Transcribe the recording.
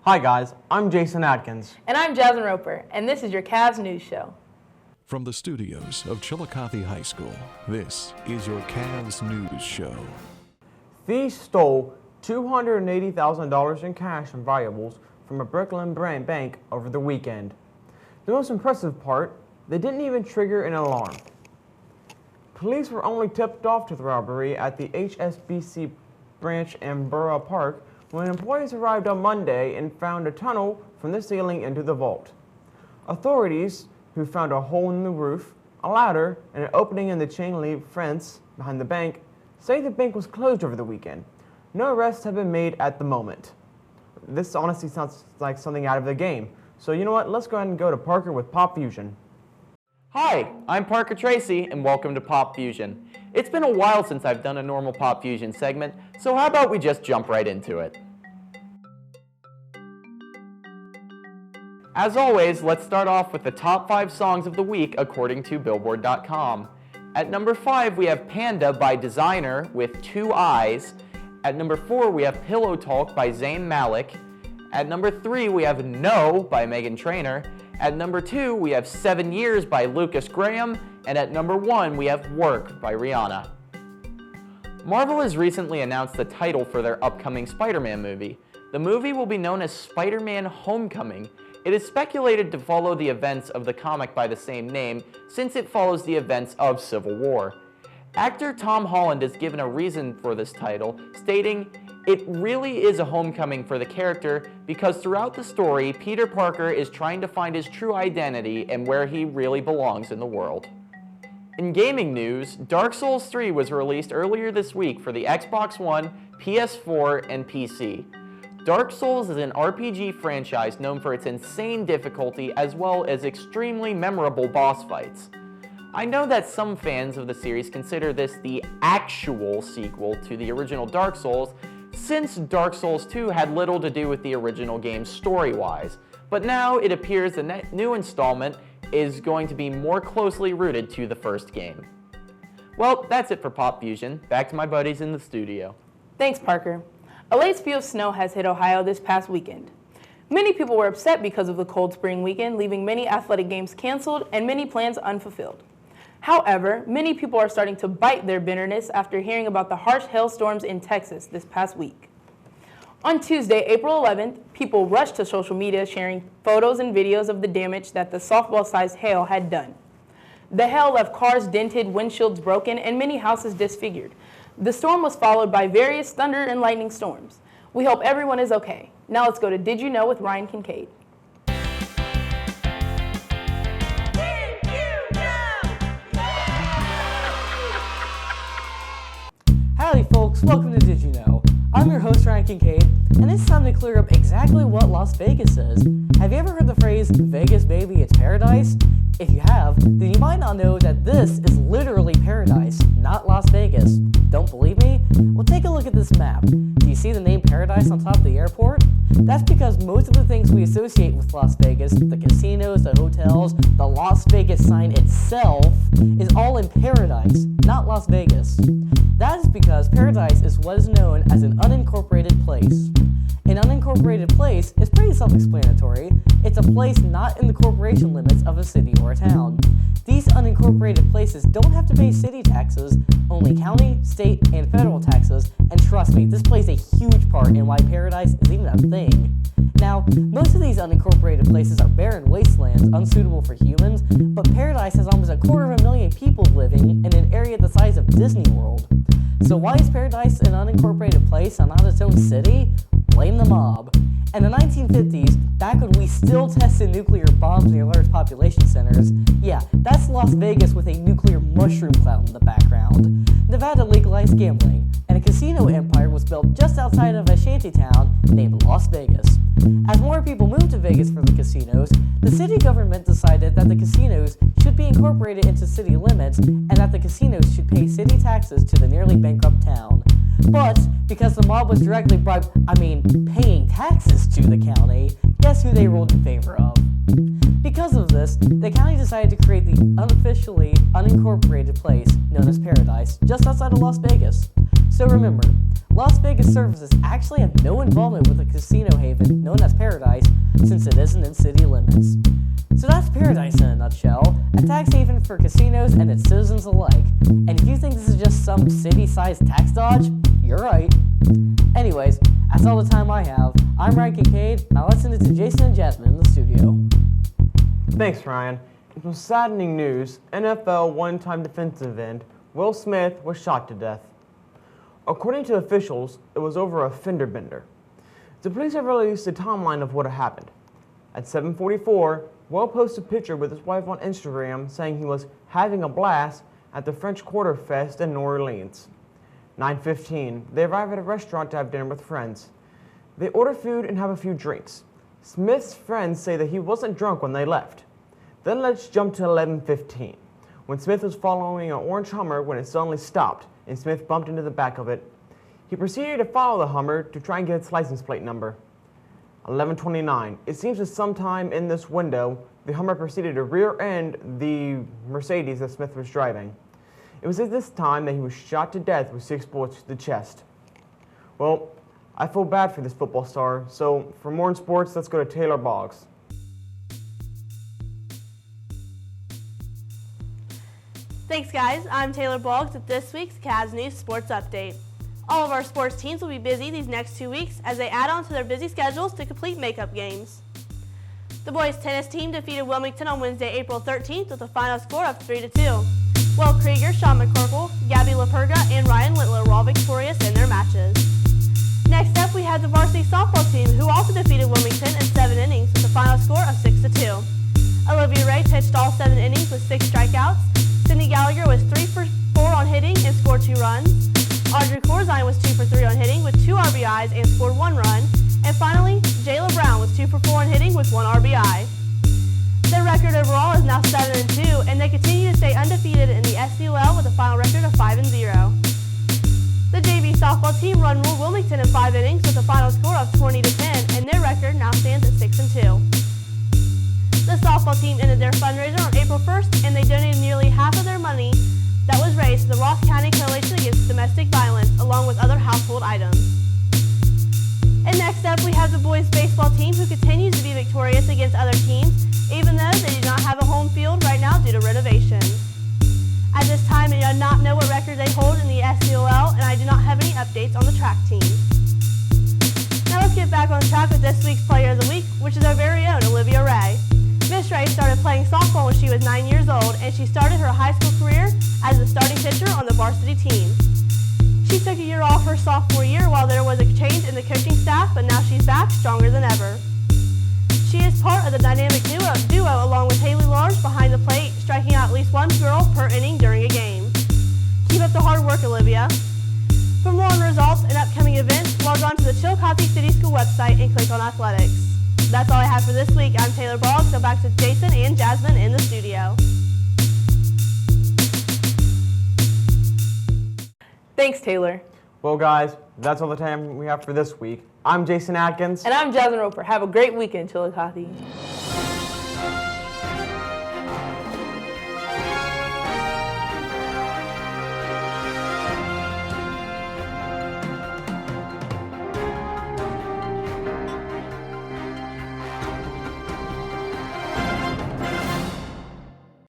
Hi guys, I'm Jason Atkins. And I'm Jasmine Roper, and this is your CAVS News Show. From the studios of Chillicothe High School, this is your CAVS News Show. Thieves stole $280,000 in cash and valuables from a Brooklyn bank over the weekend. The most impressive part, they didn't even trigger an alarm. Police were only tipped off to the robbery at the HSBC branch in Borough Park when employees arrived on Monday and found a tunnel from the ceiling into the vault. Authorities, who found a hole in the roof, a ladder, and an opening in the chain-link fence behind the bank, say the bank was closed over the weekend. No arrests have been made at the moment. This honestly sounds like something out of the game. So you know what, let's go ahead and go to Parker with Pop Fusion. Hi, I'm Parker Tracy, and welcome to Pop Fusion. It's been a while since I've done a normal Pop Fusion segment, so how about we just jump right into it? As always, let's start off with the top 5 songs of the week according to Billboard.com. At number 5, we have Panda by Designer with 2 Eyes. At number 4, we have Pillow Talk by Zayn Malik. At number 3, we have No by Meghan Trainor. At number 2, we have 7 Years by Lucas Graham. And at number 1, we have Work by Rihanna. Marvel has recently announced the title for their upcoming Spider-Man movie. The movie will be known as Spider-Man Homecoming. It is speculated to follow the events of the comic by the same name, since it follows the events of Civil War. Actor Tom Holland has given a reason for this title, stating, "It really is a homecoming for the character because throughout the story, Peter Parker is trying to find his true identity and where he really belongs in the world." In gaming news, Dark Souls 3 was released earlier this week for the Xbox One, PS4, and PC. Dark Souls is an RPG franchise known for its insane difficulty as well as extremely memorable boss fights. I know that some fans of the series consider this the actual sequel to the original Dark Souls, since Dark Souls 2 had little to do with the original game story-wise, but now it appears the new installment is going to be more closely rooted to the first game. Well, that's it for Pop Fusion. Back to my buddies in the studio. Thanks, Parker. A late spew of snow has hit Ohio this past weekend. Many people were upset because of the cold spring weekend, leaving many athletic games canceled and many plans unfulfilled. However, many people are starting to bite their bitterness after hearing about the harsh hailstorms in Texas this past week. On Tuesday, April 11th, people rushed to social media sharing photos and videos of the damage that the softball-sized hail had done. The hail left cars dented, windshields broken, and many houses disfigured. The storm was followed by various thunder and lightning storms. We hope everyone is okay. Now let's go to Did You Know with Ryan Kincaid. Howdy folks, welcome to Did You Know? I'm your host Ryan Kincaid, and it's time to clear up exactly what Las Vegas is. Have you ever heard the phrase, Vegas baby, it's paradise? If you have, then you might not know that this is literally paradise, not Las Vegas. Don't believe me? Well, take a look at this map. Do you see the name Paradise on top of the airport? That's because most of the things we associate with Las Vegas, the casinos, the hotels, the Las Vegas sign itself, is all in Paradise, not Las Vegas. That is because Paradise is what is known as an unincorporated place. An unincorporated place is pretty self-explanatory. It's a place not in the corporation limits of a city or a town. These unincorporated places don't have to pay city taxes, only county, state, and federal taxes, and trust me, this plays a huge part in why Paradise is even a thing. Now, most of these unincorporated places are barren wastelands unsuitable for humans, but Paradise has almost 250,000 people living in an area the size of Disney World. So why is Paradise an unincorporated place and not its own city? Blame the mob. In the 1950s, back when we still tested nuclear bombs near large population centers, yeah, that's Las Vegas with a nuclear mushroom cloud in the background. Nevada legalized gambling, and a casino empire was built just outside of a shanty town named Las Vegas. As more people moved to Vegas for the casinos, the city government decided that the casinos should be incorporated into city limits and that the casinos should pay city taxes to the nearly bankrupt town. But because the mob was directly paying taxes to the county, guess who they ruled in favor of? Because of this, the county decided to create the unofficially unincorporated place known as Paradise, just outside of Las Vegas. So remember, Las Vegas services actually have no involvement with the casino haven known as Paradise. Paradise since it isn't in city limits. So that's Paradise in a nutshell, a tax haven for casinos and its citizens alike. And if you think this is just some city-sized tax dodge, you're right. Anyways, that's all the time I have. I'm Ryan Kincaid, now let's send it to Jason and Jasmine in the studio. Thanks, Ryan. In some saddening news, NFL one-time defensive end Will Smith was shot to death. According to officials, it was over a fender bender. The police have released a timeline of what had happened. At 7:44, Will posted a picture with his wife on Instagram saying he was having a blast at the French Quarter Fest in New Orleans. 9:15, they arrive at a restaurant to have dinner with friends. They order food and have a few drinks. Smith's friends say that he wasn't drunk when they left. Then let's jump to 11:15, when Smith was following an orange Hummer when it suddenly stopped and Smith bumped into the back of it. He proceeded to follow the Hummer to try and get its license plate number. 11:29, it seems that sometime in this window, the Hummer proceeded to rear-end the Mercedes that Smith was driving. It was at this time that he was shot to death with 6 bullets to the chest. Well, I feel bad for this football star, so for more in sports, let's go to Taylor Boggs. Thanks, guys. I'm Taylor Boggs with this week's CAVS News Sports Update. All of our sports teams will be busy these next 2 weeks as they add on to their busy schedules to complete makeup games. The boys tennis team defeated Wilmington on Wednesday, April 13th with a final score of 3-2. Will Krieger, Sean McCorkle, Gabby LaPerga, and Ryan Whitlow were all victorious in their matches. Next up, we had the varsity softball team, who also defeated Wilmington in 7 innings with a final score of 6-2. Olivia Ray pitched all 7 innings with 6 strikeouts. Sydney Gallagher was 3 for 4 on hitting and scored 2 runs. Audrey Corzine was 2 for 3 on hitting with 2 RBIs and scored 1 run. And finally, Jayla Brown was 2 for 4 on hitting with 1 RBI. Their record overall is now 7-2, and they continue to stay undefeated in the SCUL with a final record of 5-0. The JV softball team run-ruled Wilmington in 5 innings with a final score of 20-10, and their record now stands at 6-2. The softball team ended their fundraiser on April 1st, and they donated nearly half of their money that was raised to the Ross County Coalition Against Domestic Violence, along with other household items. And next up, we have the boys baseball team, who continues to be victorious against other teams, even though they do not have a home field right now due to renovations. At this time, I do not know what record they hold in the SCOL, and I do not have any updates on the track team. Now let's get back on track with this week's Player of the Week, which is our very own Olivia Ray. Miss Ray started playing softball when she was 9 years old, and she started her high school career as the starting pitcher on the varsity team. She took a year off her sophomore year while there was a change in the coaching staff, but now she's back stronger than ever. She is part of the dynamic duo along with Haley Large behind the plate, striking out at least 1 girl per inning during a game. Keep up the hard work, Olivia. For more on results and upcoming events, log on to the Chillicothe City School website and click on Athletics. That's all I have for this week. I'm Taylor Boggs. Go back to Jason and Jasmine in the studio. Thanks, Taylor. Well, guys, that's all the time we have for this week. I'm Jason Atkins. And I'm Jasmine Roper. Have a great weekend, Chillicothe.